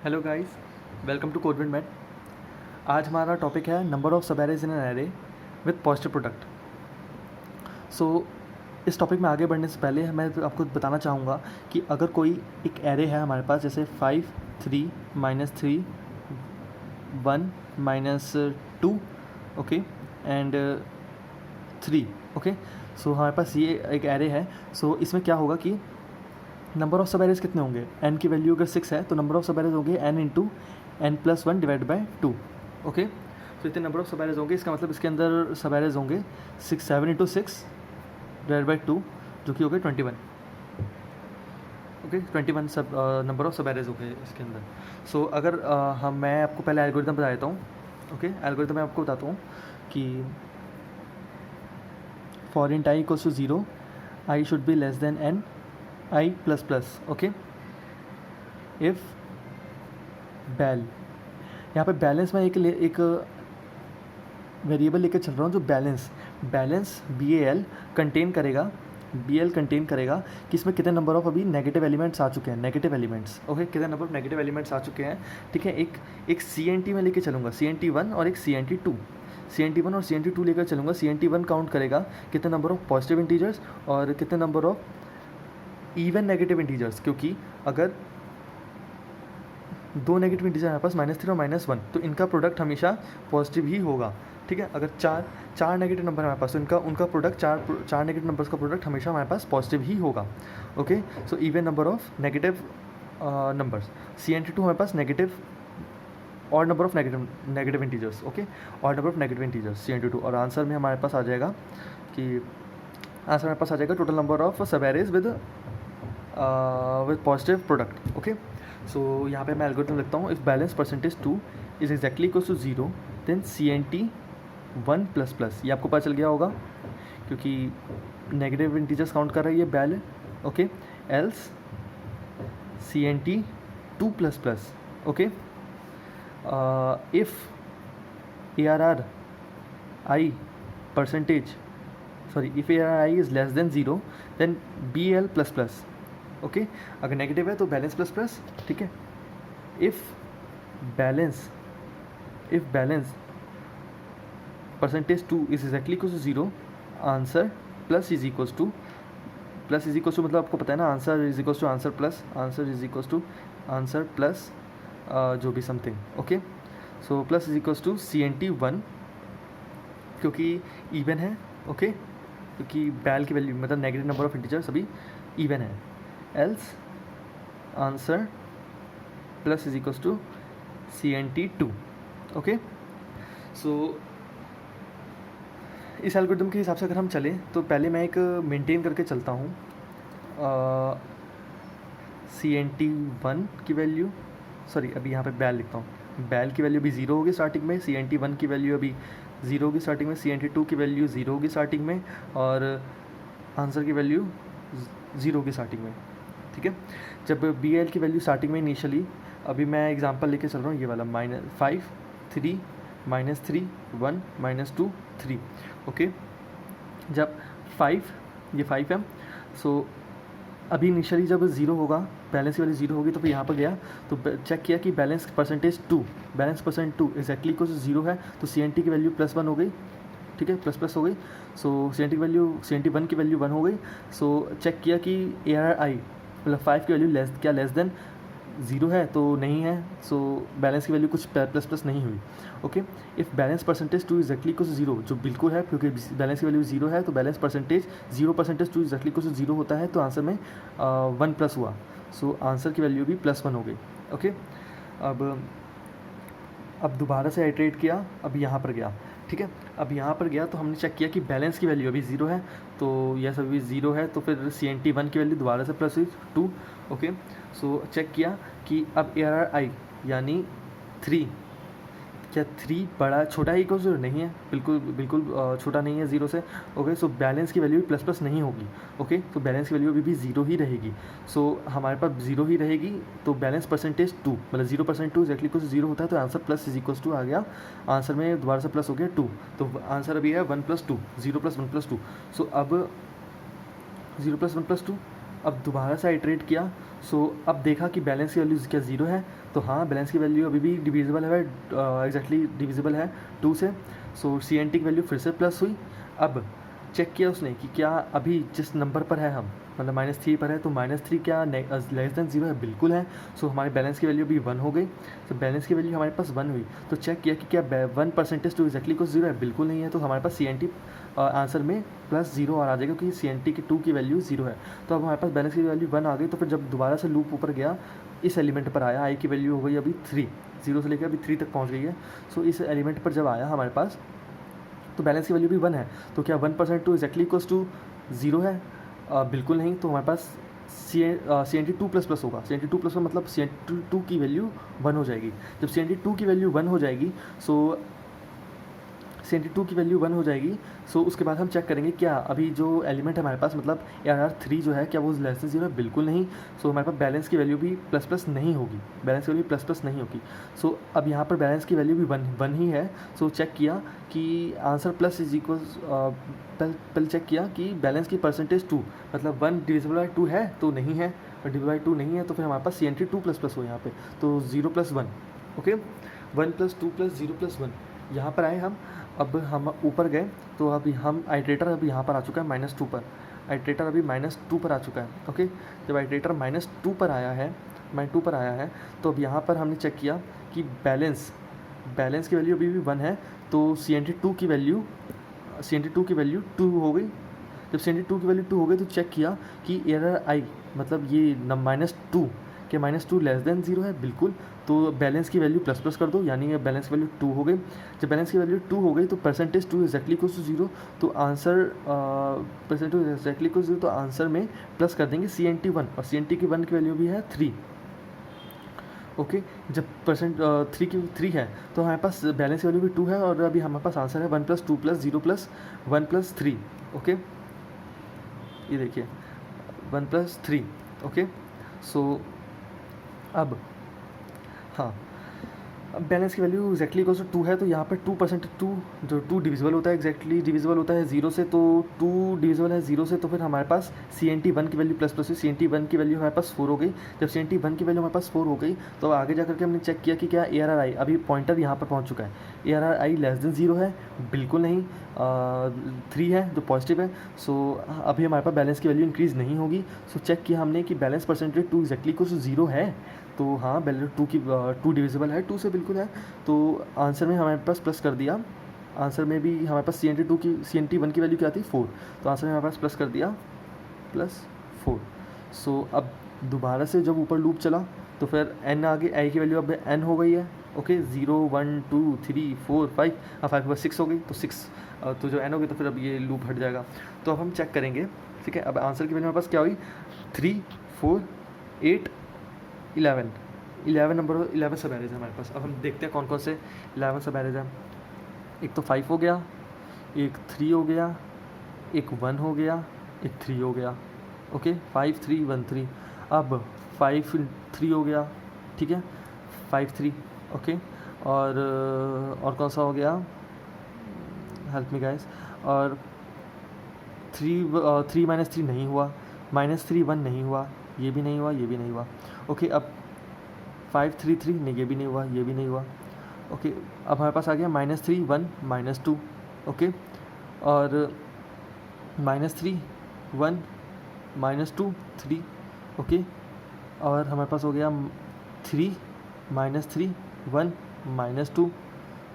Hello guys, welcome to Codewin Mat. आज हमारा topic है number of sub arrays in an array with positive product. So इस topic में आगे बढ़ने से पहले मैं आपको बताना चाहूँगा कि अगर कोई एक एरे है हमारे पास, जैसे 5 3 -3 1 -2 ओके एंड 3 ओके। सो हमारे पास ये एक एरे है। सो इसमें क्या होगा कि नंबर ऑफ सब एरेज कितने होंगे, n की वैल्यू अगर 6 है तो नंबर ऑफ सब एरेज होंगे n into n+1 divide by 2 okay. तो इतने नंबर ऑफ सब एरेज होंगे, इसका मतलब इसके अंदर सब एरेज होंगे 7 इंटू 6 डिवाइड बाई 2 जो कि हो गए 21 ओके। 21 सब नंबर ऑफ सब एरेज हो गए इसके अंदर। सो अगर मैं आपको पहले एल्गोरिथम बता देता हूँ ओके। एल्गोरिथम मैं आपको बताता हूँ कि for int I equals to 0 I should be less than n i plus plus okay. If bal, यहाँ पे बैलेंस में एक वेरिएबल लेकर चल रहा हूँ जो बैलेंस BAL कंटेन करेगा, BL कंटेन करेगा कि इसमें कितने नंबर ऑफ अभी नेगेटिव एलिमेंट्स आ चुके हैं, नेगेटिव एलिमेंट्स ओके। कितने नंबर ऑफ नेगेटिव एलिमेंट्स आ चुके हैं, ठीक है। एक CNT में लेके चलूँगा, CNT1 और एक CNT2, CNT1 और CNT2 लेकर चलूँगा। CNT1 काउंट करेगा कितने नंबर ऑफ पॉजिटिव इंटीजर्स और कितने number of even negative integers, क्योंकि अगर दो नेगेटिव इंटीजर हमारे पास -3 और -1 तो इनका प्रोडक्ट हमेशा पॉजिटिव ही होगा, ठीक है। अगर चार नेगेटिव नंबर हमारे पास तो उनका प्रोडक्ट चार नेगेटिव नंबर्स का प्रोडक्ट हमेशा हमारे पास पॉजिटिव ही होगा okay. So even number of negative numbers, CNT2 हमारे पास नेगेटिव और number of negative integers okay, और number of negative integers CNT2। और आंसर में हमारे पास आ जाएगा कि आंसर हमारे पास आ जाएगा total number of sub arrays with positive product okay. So यहाँ पे मैं एल्गोरिथम लिखता हूँ। If balance percentage 2 is exactly equals to 0 then CNT1 plus plus, ये आपको पता चल गया होगा क्योंकि नेगेटिव इंटीजर्स काउंट कर रहा है ये bal okay. Else CNT2 plus plus okay. If ARRI percentage if ARRI is less than 0 then BL plus plus okay. अगर नेगेटिव है तो बैलेंस प्लस प्लस, ठीक है। If balance percentage 2 is exactly equal to 0 answer plus is equals to मतलब आपको पता है ना, answer is equals to answer plus जो भी something okay. So plus is equals to CNT1 क्योंकि इवन है ओके, क्योंकि बैल की वैल्यू मतलब नेगेटिव नंबर ऑफ इंटीजर्स अभी इवन है। Else answer plus is equals to CNT2 okay. So इस एल्गोरिथम के हिसाब से अगर हम चलें तो पहले मैं एक मेंटेन करके चलता हूँ CNT1 की वैल्यू, अभी यहाँ पे बैल लिखता हूँ। बैल की वैल्यू अभी 0 होगी स्टार्टिंग में, CNT1 की वैल्यू अभी 0 होगी स्टार्टिंग में, CNT2 की वैल्यू 0 होगी स्टार्टिंग में और आंसर की वैल्यू 0 होगी स्टार्टिंग में, ठीक है। जब BL की वैल्यू स्टार्टिंग में इनिशियली, अभी मैं एग्जांपल लेके चल रहा हूँ ये वाला -5 3 -3 1 -2 3 ओके। जब 5 ये 5 है, सो अभी इनिशियली जब 0 होगा, बैलेंस की वैल्यू 0 होगी तो फिर यहाँ पर गया तो चेक किया कि balance percent 2 exactly equal to 0 है तो CNT की वैल्यू +1 हो गई, ठीक है, प्लस हो गई। सो CNT1 की वैल्यू 1 हो गई। सो चेक किया कि ARRI मतलब 5 की वैल्यू लेस देन 0 है तो नहीं है, सो बैलेंस की वैल्यू कुछ प्लस नहीं हुई okay. If balance percentage 2 exactly equal to 0 जो बिल्कुल है क्योंकि बैलेंस की वैल्यू 0 है तो balance percentage 0% 2 exactly equal to 0 होता है तो आंसर में 1 प्लस हुआ, सो आंसर की वैल्यू भी +1 हो गई ओके। अब दोबारा से आइटरेट किया, अब यहाँ पर गया, ठीक है। अब यहाँ पर गया तो हमने चेक किया कि बैलेंस की वैल्यू अभी 0 है तो यह अभी 0 है तो फिर CNT1 की वैल्यू दोबारा से +2 ओके। सो चेक किया कि अब ARRI यानी 3, क्या 3 बड़ा छोटा ही इक्वल नहीं है, बिल्कुल छोटा नहीं है 0 से ओके। सो बैलेंस की वैल्यू भी ++ नहीं होगी ओके, तो बैलेंस की वैल्यू अभी भी 0 ही रहेगी। सो हमारे पास 0 ही रहेगी तो बैलेंस परसेंटेज 2 मतलब 0% 2 एक्जैक्टली इक्वल टू 0 होता है तो answer plus is equal to आ गया, आंसर में दोबारा से प्लस हो गया 2 तो आंसर अभी है 1 + 2 0 + 1 + 2। सो अब 0 + 1 + 2 अब दोबारा से आइटरेट किया। सो अब देखा कि बैलेंस की वैल्यू क्या 0 है तो हाँ, बैलेंस की वैल्यू अभी भी डिविजिबल है, एग्जैक्टली डिविजिबल है 2 से। सो CNT की वैल्यू फिर से प्लस हुई। अब चेक किया उसने कि क्या अभी जिस नंबर पर है हम, मतलब -3 पर है, तो -3 क्या लेस देन 0 है? बिल्कुल है। सो हमारे बैलेंस की वैल्यू भी 1 हो गई। तो बैलेंस की वैल्यू हमारे पास 1 हुई। तो चेक किया कि क्या 1% टू एक्जैक्टली कुछ 0 है? बिल्कुल नहीं है। तो हमारे पास CNT आंसर में +0 और आ जाएगा, क्योंकि CNT की 2 की वैल्यू 0 है। तो अब हमारे पास बैलेंस की वैल्यू 1 आ गई। तो फिर जब दोबारा से लूप ऊपर गया, इस एलिमेंट पर आया, आई की वैल्यू हो गई अभी 3, 0 से लेकर अभी 3 तक पहुँच गई है। सो इस एलिमेंट पर जब आया हमारे पास, तो बैलेंस की वैल्यू भी 1 है। तो क्या 1% टू एक्जैक्टली इक्वल्स टू 0 है? बिल्कुल नहीं। तो हमारे पास CNT 2++ होगा। CNT 2++ मतलब CNT 2 की वैल्यू 1 हो जाएगी। जब CNT 2 की वैल्यू 1 हो जाएगी, सो CNT 2 की वैल्यू 1 हो जाएगी। सो उसके बाद हम चेक करेंगे क्या अभी जो एलिमेंट है हमारे पास, मतलब ARR3 जो है, क्या वो लेस देन 0 है? बिल्कुल नहीं। सो हमारे पास बैलेंस की वैल्यू भी प्लस नहीं होगी, बैलेंस की वैल्यू प्लस नहीं होगी। सो अब यहाँ पर बैलेंस की वैल्यू भी 1 ही है। सो चेक किया कि आंसर प्लस इज इक्वल्स, पहले चेक किया कि बैलेंस की परसेंटेज 2, मतलब 1 डिविजिबल बाई 2 है? तो नहीं है। और डिविजिबल बाई 2 नहीं है, तो फिर हमारे पास CNT 2++ हो यहाँ पे। तो 0+1, ओके, 1+2+0+1। यहाँ पर आए हम, अब हम ऊपर गए, तो अभी हम आइट्रेटर अभी यहाँ पर आ चुका है -2 पर। आइट्रेटर अभी -2 पर आ चुका है, ओके। जब आइट्रेटर -2 पर आया है, -2 पर आया है, तो अब यहाँ पर हमने चेक किया कि बैलेंस की वैल्यू अभी भी 1 है। तो CNT 2 की वैल्यू 2 हो गई। जब CNT 2 की वैल्यू 2 हो गई, तो चेक किया कि एरर आई, मतलब ये -2, कि -2 लेस देन 0 है? बिल्कुल। तो बैलेंस की वैल्यू प्लस कर दो, यानी ये बैलेंस की वैल्यू 2 हो गई। जब बैलेंस की वैल्यू 2 हो गई, तो परसेंटेज 2 एक्जैक्टली इक्वल्स टू 0। तो आंसर परसेंटेज एक्जैक्टली इक्वल्स 0, तो आंसर में प्लस कर देंगे CNT 1, और CNT की 1 की वैल्यू भी है 3, ओके। जब 3 है, तो हमारे पास बैलेंस की वैल्यू भी 2 है, और अभी हमारे पास आंसर है 1+2+0+1+3, ओके। ये देखिए 1+3, ओके। सो अब हाँ, अब बैलेंस की वैल्यू एक्जैक्टली इक्वल्स टू 2 है, तो यहाँ पर 2%, 2 जो 2 डिविजिबल होता है, एक्जैक्टली डिविजिबल होता है 0 से, तो 2 डिविजिबल है 0 से, तो फिर हमारे पास CNT 1 की वैल्यू प्लस हुई। CNT 1 की वैल्यू हमारे पास 4 हो गई। जब CNT 1 की वैल्यू हमारे पास 4 हो गई, तो अब आगे जाकर के हमने चेक किया कि क्या ARRI, अभी पॉइंटर यहाँ पर पहुँच चुका है, ARRI लेस देन 0 है? बिल्कुल नहीं। 3 है जो पॉजिटिव है। सो अभी हमारे पास बैलेंस की वैल्यू इंक्रीज़ नहीं होगी। सो चेक किया हमने कि balance percentage 2 exactly equals to 0 है। तो हाँ, बैलेंस 2 डिविजिबल है 2 से, बिल्कुल है। तो आंसर में हमारे पास प्लस कर दिया। आंसर में भी हमारे पास CNT 1 की वैल्यू क्या थी? 4। तो आंसर में हमारे पास प्लस कर दिया +4। सो अब दोबारा से जब ऊपर लूप चला, तो फिर n आगे, आई की वैल्यू अब n हो गई है, ओके। 0 1 2 3 4 5, 5 के बाद 6 हो गई, तो 6, तो जो n हो गई, तो फिर अब ये लूप हट जाएगा। तो अब हम चेक करेंगे, ठीक है। अब आंसर की वैल्यू हमारे पास क्या हुई? 3 4 8 11 नंबर, 11 सब एरेज है हमारे पास। अब हम देखते हैं कौन कौन से 11 सब एरेज हैं। एक तो 5 हो गया, एक 3 हो गया, एक 1 हो गया, एक 3 हो गया, ओके। 5 3 1 3। अब 5 3 हो गया, ठीक है, 5 3, ओके। और कौन सा हो गया? Help me guys. और 3 -3 नहीं हुआ, -3 1 नहीं हुआ, ये भी नहीं हुआ, ये भी नहीं हुआ, ओके। अब 5 3 3 नहीं, ये भी नहीं हुआ, ये भी नहीं हुआ, ओके। अब हमारे पास आ गया -3 1 -2, ओके। और -3 1 -2 3, ओके। और हमारे पास हो गया 3 -3 1 -2,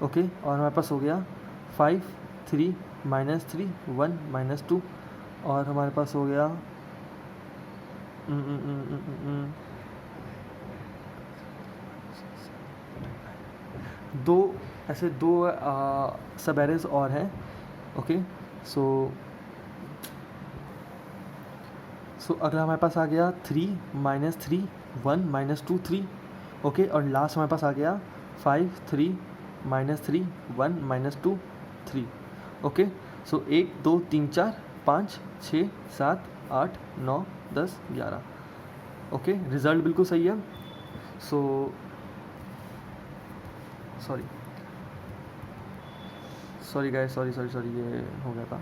ओके। और हमारे पास हो गया 5 3 -3 1 -2। और हमारे पास हो गया दो, ऐसे 2 सब एरेज और हैं, ओके। सो अगला हमारे पास आ गया 3 -3 1 -2 3, ओके। और लास्ट हमारे पास आ गया 5 3 -3 1 -2 3, ओके। सो 1 2 3 4 5 6 7 8 9 10 11, ओके। रिज़ल्ट बिल्कुल सही है। सो सॉरी गाइस, सॉरी, ये हो गया था।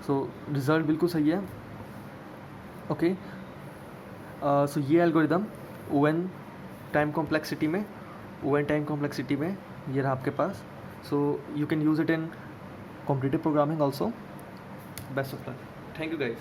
सो रिज़ल्ट बिल्कुल सही है, ओके। सो ये एल्गोरिदम ON टाइम कॉम्प्लेक्सिटी में ओ एन टाइम कॉम्प्लेक्सिटी में ये रहा आपके पास. So you can use it in competitive programming also. Best of luck. Thank you guys.